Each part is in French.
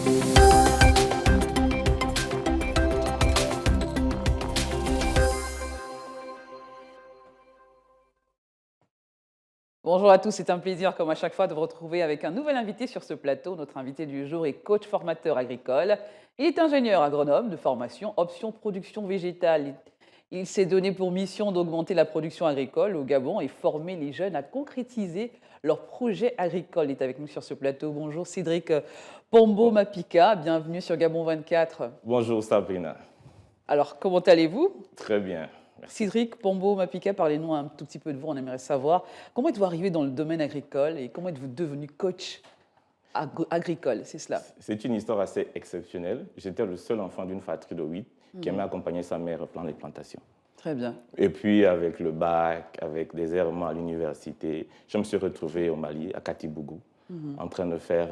Bonjour à tous, c'est un plaisir comme à chaque fois de vous retrouver avec un nouvel invité sur ce plateau. Notre invité du jour est coach formateur agricole. Il est ingénieur agronome de formation option production végétale. Il s'est donné pour mission d'augmenter la production agricole au Gabon et former les jeunes à concrétiser leurs projets agricoles. Il est avec nous sur ce plateau. Bonjour Cédric Pombo Mapika, bienvenue sur Gabon 24. Bonjour Sabrina. Alors, comment allez-vous? Très bien. Merci. Cédric Pombo Mapika, parlez-nous un tout petit peu de vous, on aimerait savoir comment êtes-vous arrivé dans le domaine agricole et comment êtes-vous devenu coach agricole, c'est cela? C'est une histoire assez exceptionnelle. J'étais le seul enfant d'une fratrie de 8 qui aimait accompagner sa mère au plan des plantations. Très bien. Et puis avec le bac, avec des errements à l'université, je me suis retrouvé au Mali, à Katibougou, en train de faire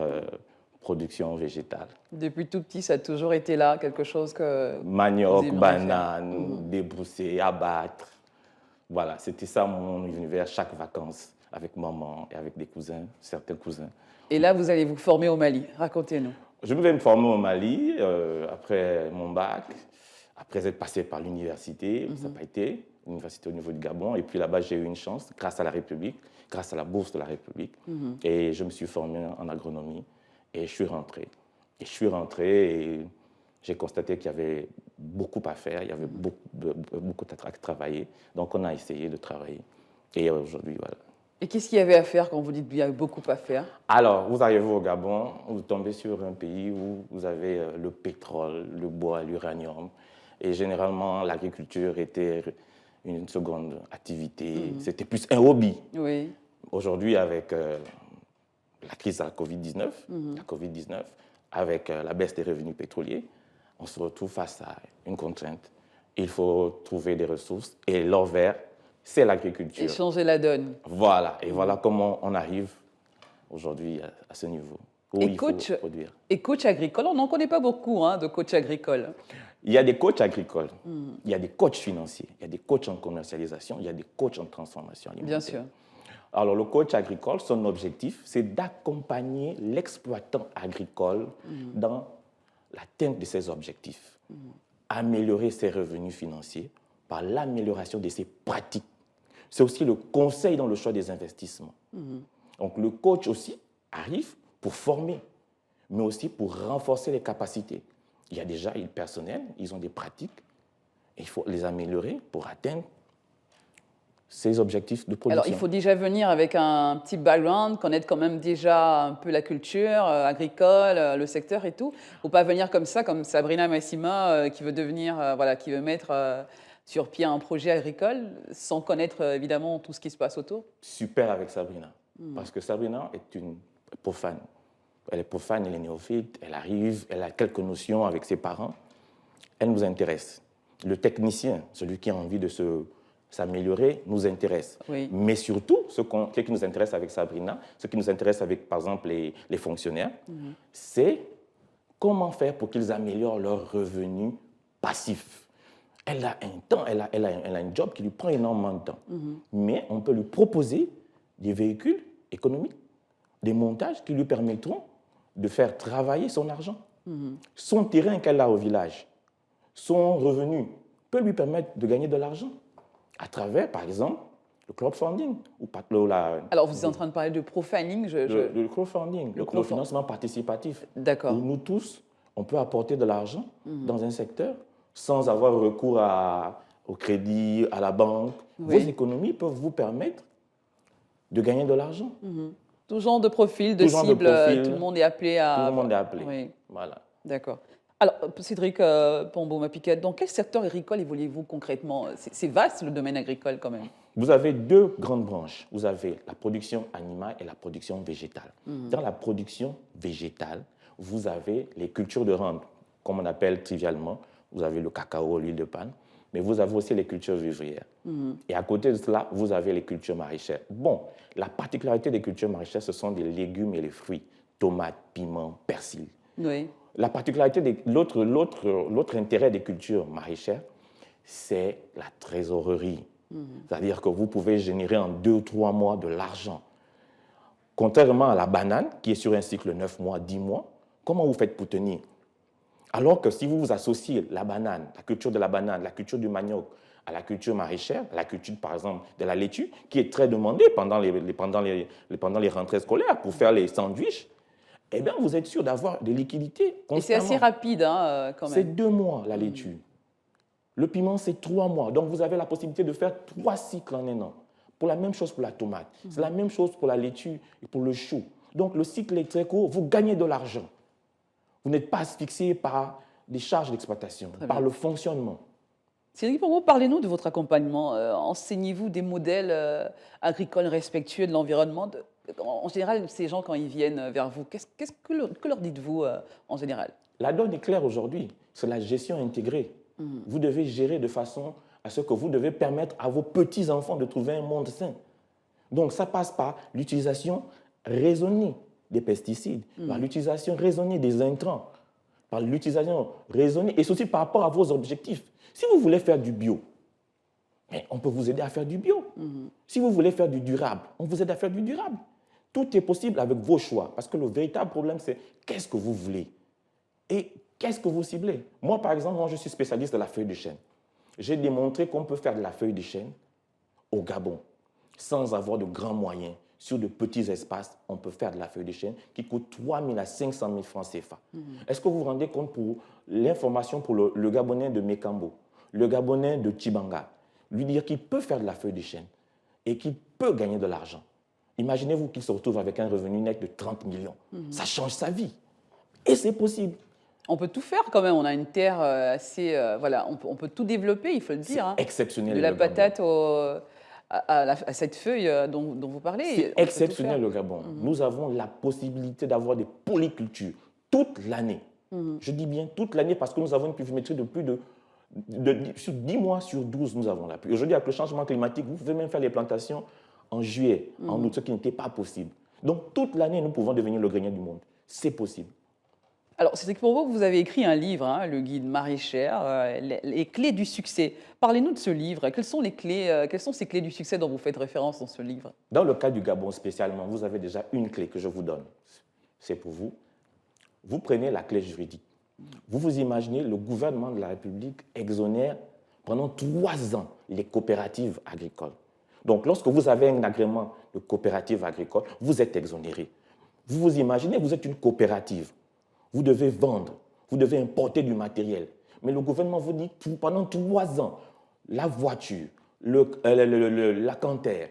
production végétale. Depuis tout petit, ça a toujours été là, quelque chose que Manioc, vous aimeriez banane, débrousser, abattre. Voilà, c'était ça mon univers chaque vacances, avec maman et avec des cousins, certains cousins. Et là, vous allez vous former au Mali. Racontez-nous. Je vais me former au Mali après mon bac, après être passé par l'université, ça n'a pas été, l'université au niveau du Gabon. Et puis là-bas, j'ai eu une chance, grâce à la République, grâce à la bourse de la République. Et je me suis formé en agronomie et je suis rentré. Et je suis rentré et j'ai constaté qu'il y avait beaucoup à faire, il y avait beaucoup à travailler. Donc on a essayé de travailler. Et aujourd'hui, voilà. Et qu'est-ce qu'il y avait à faire quand vous dites qu'il y a beaucoup à faire? Alors, vous arrivez au Gabon, vous tombez sur un pays où vous avez le pétrole, le bois, l'uranium. Et généralement, l'agriculture était une seconde activité. C'était plus un hobby. Oui. Aujourd'hui, avec la crise de la Covid-19, avec la baisse des revenus pétroliers, on se retrouve face à une contrainte. Il faut trouver des ressources. Et l'or vert, c'est l'agriculture. Et changer la donne. Voilà, et voilà comment on arrive aujourd'hui à ce niveau où il faut produire. Et coach agricole, on n'en connaît pas beaucoup de coach agricole. Il y a des coachs agricoles, il y a des coachs financiers, il y a des coachs en commercialisation, il y a des coachs en transformation alimentaire. Bien sûr. Alors le coach agricole, son objectif, c'est d'accompagner l'exploitant agricole dans l'atteinte de ses objectifs, améliorer ses revenus financiers par l'amélioration de ses pratiques. C'est aussi le conseil dans le choix des investissements. Donc le coach aussi arrive pour former, mais aussi pour renforcer les capacités. Il y a déjà le personnel, ils ont des pratiques, et il faut les améliorer pour atteindre ces objectifs de production. Alors il faut déjà venir avec un petit background, connaître quand même déjà un peu la culture agricole, le secteur et tout. Il ne faut pas venir comme ça, comme Sabrina Massima, qui veut devenir, qui veut mettre sur pied un projet agricole sans connaître évidemment tout ce qui se passe autour. Super avec Sabrina, parce que Sabrina est une profane. Elle est profane, elle est néophyte, elle arrive, elle a quelques notions avec ses parents. Elle nous intéresse. Le technicien, celui qui a envie de s'améliorer, nous intéresse. Oui. Mais surtout, ce qui nous intéresse avec Sabrina, ce qui nous intéresse avec, par exemple, les fonctionnaires, c'est comment faire pour qu'ils améliorent leurs revenus passifs. Elle a un temps, elle a un job qui lui prend énormément de temps. Mais on peut lui proposer des véhicules économiques, des montages qui lui permettront de faire travailler son argent. Son terrain qu'elle a au village, son revenu peut lui permettre de gagner de l'argent à travers, par exemple, le crowdfunding. Alors, vous êtes en train de parler de profiling. Le crowdfunding, le financement participatif. D'accord. Où nous tous, on peut apporter de l'argent dans un secteur sans avoir recours au crédit, à la banque. Oui. Vos économies peuvent vous permettre de gagner de l'argent. Tout genre de profil, de cible, tout le monde est appelé à... Tout le monde est appelé. Oui. Voilà. D'accord. Alors, Cédric Pombo Mapika, dans quel secteur agricole évoluez-vous concrètement? C'est vaste le domaine agricole quand même. Vous avez deux grandes branches. Vous avez la production animale et la production végétale. Dans la production végétale, vous avez les cultures de rente, comme on appelle trivialement. Vous avez le cacao, l'huile de palme, mais vous avez aussi les cultures vivrières. Et à côté de cela, vous avez les cultures maraîchères. Bon, la particularité des cultures maraîchères, ce sont des légumes et les fruits. Tomates, piments, persil. Oui. La particularité, l'autre intérêt des cultures maraîchères, c'est la trésorerie. C'est-à-dire que vous pouvez générer en 2 ou 3 mois de l'argent. Contrairement à la banane, qui est sur un cycle 9 mois, 10 mois, Comment vous faites pour tenir? Alors que si vous vous associez la banane, la culture de la banane, la culture du manioc, à la culture maraîchère, à la culture, par exemple, de la laitue, qui est très demandée pendant les rentrées scolaires pour faire les sandwichs, eh bien, vous êtes sûr d'avoir des liquidités Et c'est assez constamment. rapide, hein, quand C'est même. 2 mois, la laitue. Le piment, c'est 3 mois. Donc, vous avez la possibilité de faire 3 cycles en un an. Pour la même chose pour la tomate. C'est la même chose pour la laitue et pour le chou. Donc, le cycle est très court. Vous gagnez de l'argent. Vous n'êtes pas asphyxié par des charges d'exploitation, par le fonctionnement. Cédric Pombo, parlez-nous de votre accompagnement. Enseignez-vous des modèles agricoles respectueux de l'environnement. En général, ces gens, quand ils viennent vers vous, que leur dites-vous en général? La donne est claire aujourd'hui. C'est la gestion intégrée. Vous devez gérer de façon à ce que vous devez permettre à vos petits-enfants de trouver un monde sain. Donc, ça passe par l'utilisation raisonnée des pesticides, par l'utilisation raisonnée des intrants, par l'utilisation raisonnée et ceci par rapport à vos objectifs. Si vous voulez faire du bio, mais on peut vous aider à faire du bio. Si vous voulez faire du durable, on vous aide à faire du durable. Tout est possible avec vos choix parce que le véritable problème, c'est qu'est-ce que vous voulez et qu'est-ce que vous ciblez. Moi, par exemple, je suis spécialiste de la feuille de chêne. J'ai démontré qu'on peut faire de la feuille de chêne au Gabon sans avoir de grands moyens. Sur de petits espaces, on peut faire de la feuille de chêne qui coûte 3 000 à 500 000 francs CFA. Est-ce que vous vous rendez compte pour l'information pour le Gabonais de Mekambo, le Gabonais de Tchibanga, lui dire qu'il peut faire de la feuille de chêne et qu'il peut gagner de l'argent. Imaginez-vous qu'il se retrouve avec un revenu net de 30 millions. Ça change sa vie. Et c'est possible. On peut tout faire quand même. On a une terre assez... voilà, on peut tout développer, il faut le dire. Hein. Exceptionnel. De la patate à cette feuille dont vous parlez. C'est exceptionnel le Gabon. Nous avons la possibilité d'avoir des polycultures toute l'année. Je dis bien toute l'année parce que nous avons une pluviométrie de plus de sur 10 mois sur 12, nous avons la pluie. Aujourd'hui, avec le changement climatique, vous pouvez même faire les plantations en juillet, en août, ce qui n'était pas possible. Donc, toute l'année, nous pouvons devenir le grenier du monde. C'est possible. Alors, Cédric Pombo, vous avez écrit un livre, hein, le guide maraîchère, les clés du succès. Parlez-nous de ce livre. Quelles sont ces clés du succès dont vous faites référence dans ce livre? Dans le cas du Gabon spécialement, vous avez déjà une clé que je vous donne. C'est pour vous. Vous prenez la clé juridique. Vous vous imaginez, le gouvernement de la République exonère pendant 3 ans les coopératives agricoles. Donc, lorsque vous avez un agrément de coopérative agricole, vous êtes exonéré. Vous vous imaginez, vous êtes une coopérative. Vous devez vendre, vous devez importer du matériel. Mais le gouvernement vous dit, pendant 3 ans, la voiture, la cantère,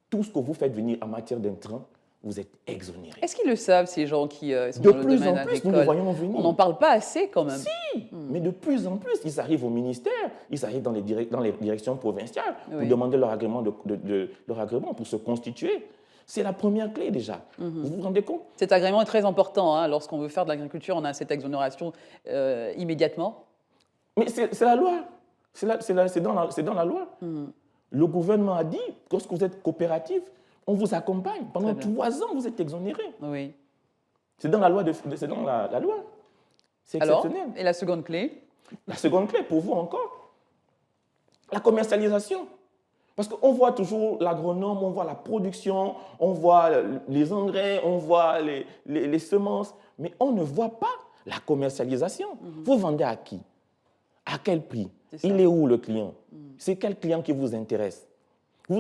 tout ce que vous faites venir en matière d'intrants, vous êtes exonéré. Est-ce qu'ils le savent, ces gens qui sont de dans le plus domaine en plus, agricole? nous le voyons venir. On n'en parle pas assez quand même. Si, mais de plus en plus, ils arrivent au ministère, ils arrivent dans les directions provinciales pour demander leur agrément, leur agrément pour se constituer. C'est la première clé déjà. Vous vous rendez compte? Cet agrément est très important. Hein. Lorsqu'on veut faire de l'agriculture, on a cette exonération immédiatement. Mais c'est la loi. C'est dans la loi. Le gouvernement a dit, lorsque vous êtes coopérative, on vous accompagne. Pendant 3 ans, vous êtes exonéré. Oui. C'est dans la loi. C'est dans la loi. C'est exceptionnel. Alors, et la seconde clé? La seconde clé, pour vous encore, la commercialisation. Parce qu'on voit toujours l'agronome, on voit la production, on voit les engrais, on voit les semences, mais on ne voit pas la commercialisation. Vous vendez à qui? À quel prix? Il est où le client? C'est quel client qui vous intéresse?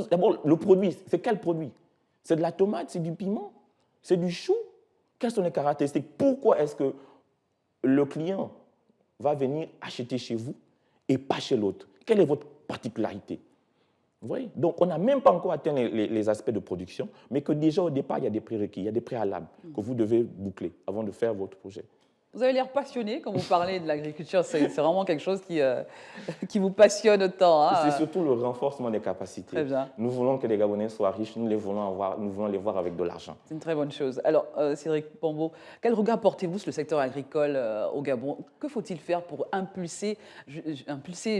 D'abord, le produit, c'est quel produit? C'est de la tomate, c'est du piment, c'est du chou? Quelles sont les caractéristiques? Pourquoi est-ce que le client va venir acheter chez vous et pas chez l'autre? Quelle est votre particularité? Vous voyez? Donc, on n'a même pas encore atteint les aspects de production, mais que déjà au départ, il y a des prérequis, il y a des préalables que vous devez boucler avant de faire votre projet. Vous avez l'air passionné quand vous parlez de l'agriculture. C'est vraiment quelque chose qui vous passionne autant. Hein. C'est surtout le renforcement des capacités. Très bien. Nous voulons que les Gabonais soient riches, nous voulons les voir avec de l'argent. C'est une très bonne chose. Alors, Cédric Pombo, quel regard portez-vous sur le secteur agricole au Gabon? Que faut-il faire pour impulser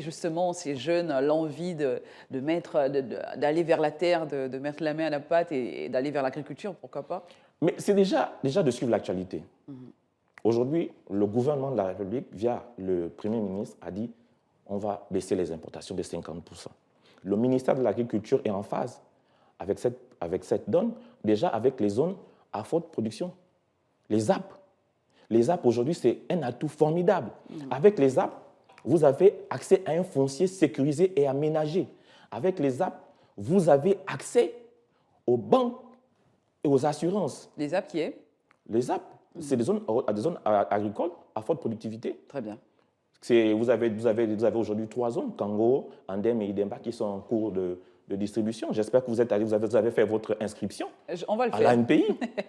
justement ces jeunes l'envie d'aller vers la terre, de mettre la main à la pâte et d'aller vers l'agriculture, pourquoi pas? Mais c'est déjà de suivre l'actualité. Aujourd'hui, le gouvernement de la République, via le Premier ministre, a dit on va baisser les importations de 50%. Le ministère de l'Agriculture est en phase avec cette donne, déjà avec les zones à forte production, les ZAP. Les apps, aujourd'hui, c'est un atout formidable. Avec les apps, vous avez accès à un foncier sécurisé et aménagé. Avec les apps, vous avez accès aux banques et aux assurances. Les apps qui est? Les apps, c'est des zones agricoles à forte productivité. Très bien. Vous avez aujourd'hui 3 zones, Kango, Andem et Idemba, qui sont en cours de distribution. J'espère que vous avez fait votre inscription On va le à faire. l'ANPI.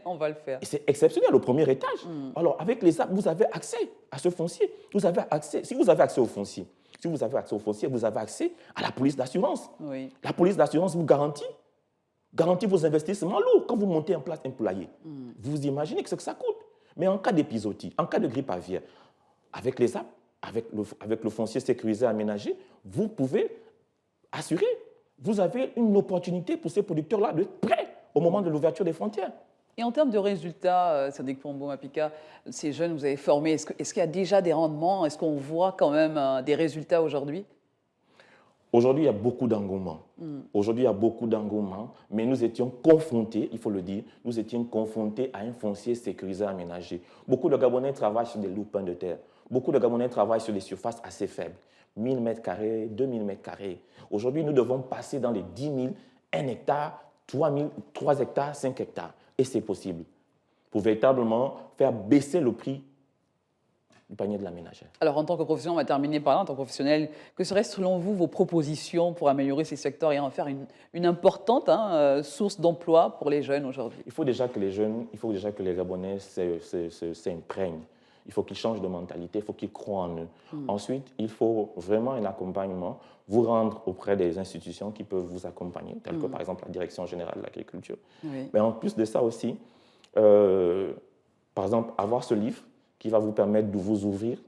On va le faire. Et c'est exceptionnel au premier étage. Alors, avec les apps, vous avez accès à ce foncier. Vous avez accès, si vous avez accès au foncier, vous avez accès à la police d'assurance. Oui. La police d'assurance vous garantit vos investissements lourds quand vous montez en place un poulailler. Vous imaginez ce que ça coûte. Mais en cas d'épizootie, en cas de grippe aviaire, avec les apps, avec le foncier sécurisé aménagé, vous pouvez assurer. Vous avez une opportunité pour ces producteurs-là d'être prêts au moment de l'ouverture des frontières. Et en termes de résultats, Cédric Pombo-Mapika, ces jeunes que vous avez formés, est-ce qu'il y a déjà des rendements? Est-ce qu'on voit quand même des résultats aujourd'hui? Aujourd'hui, il y a beaucoup d'engouement. Aujourd'hui, il y a beaucoup d'engouement, mais nous étions confrontés, il faut le dire, nous étions confrontés à un foncier sécurisé aménagé. Beaucoup de Gabonais travaillent sur des loupins de terre. Beaucoup de Gabonais travaillent sur des surfaces assez faibles. 1000 m², 2000 m². Aujourd'hui, nous devons passer dans les 10 000, 1 hectare, 3 hectares, 5 hectares. Et c'est possible pour véritablement faire baisser le prix du panier de la ménagère. Alors, en tant que professionnel, on va terminer par là, en tant que professionnel, que seraient selon vous vos propositions pour améliorer ces secteurs et en faire une importante source d'emploi pour les jeunes aujourd'hui? Il faut déjà que les Gabonais s'imprègnent. Il faut qu'ils changent de mentalité, il faut qu'ils croient en eux. Ensuite, il faut vraiment un accompagnement, vous rendre auprès des institutions qui peuvent vous accompagner, telles que par exemple la Direction générale de l'agriculture. Oui. Mais en plus de ça aussi, par exemple, avoir ce livre qui va vous permettre de vous ouvrir.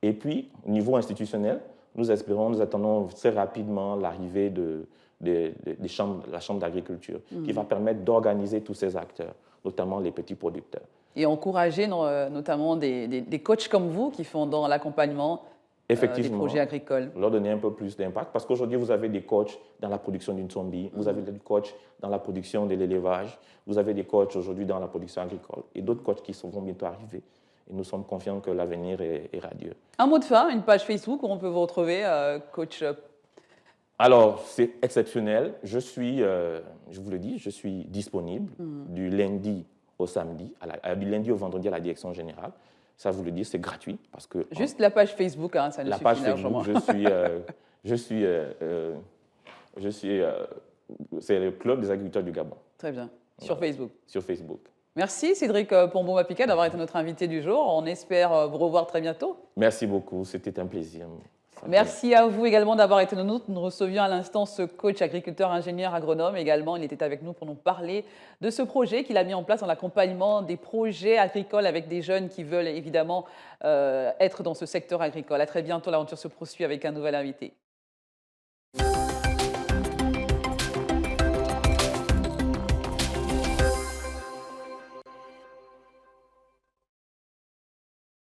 Et puis, au niveau institutionnel, nous attendons très rapidement l'arrivée de la Chambre d'agriculture, qui va permettre d'organiser tous ces acteurs, notamment les petits producteurs. Et encourager notamment des coachs comme vous qui font dans l'accompagnement des projets agricoles. Leur donner un peu plus d'impact, parce qu'aujourd'hui, vous avez des coachs dans la production d'une zombie, vous avez des coachs dans la production de l'élevage, vous avez des coachs aujourd'hui dans la production agricole, et d'autres coachs qui vont bientôt arriver. Et nous sommes confiants que l'avenir est radieux. Un mot de fin, une page Facebook où on peut vous retrouver, coach? Alors, c'est exceptionnel. Je vous le dis, je suis disponible du lundi au samedi, du lundi au vendredi à la direction générale. Ça, vous le dis, c'est gratuit. Parce que, juste la page Facebook, ça ne suffit largement. La page Facebook, c'est le Club des agriculteurs du Gabon. Très bien. Sur Facebook. Sur Facebook. Merci Cédric Pombo-Mapika d'avoir été notre invité du jour. On espère vous revoir très bientôt. Merci beaucoup, c'était un plaisir. Merci à vous également d'avoir été nôtres. Nous recevions à l'instant ce coach agriculteur, ingénieur, agronome également. Il était avec nous pour nous parler de ce projet qu'il a mis en place dans l'accompagnement des projets agricoles avec des jeunes qui veulent évidemment être dans ce secteur agricole. À très bientôt, l'aventure se poursuit avec un nouvel invité.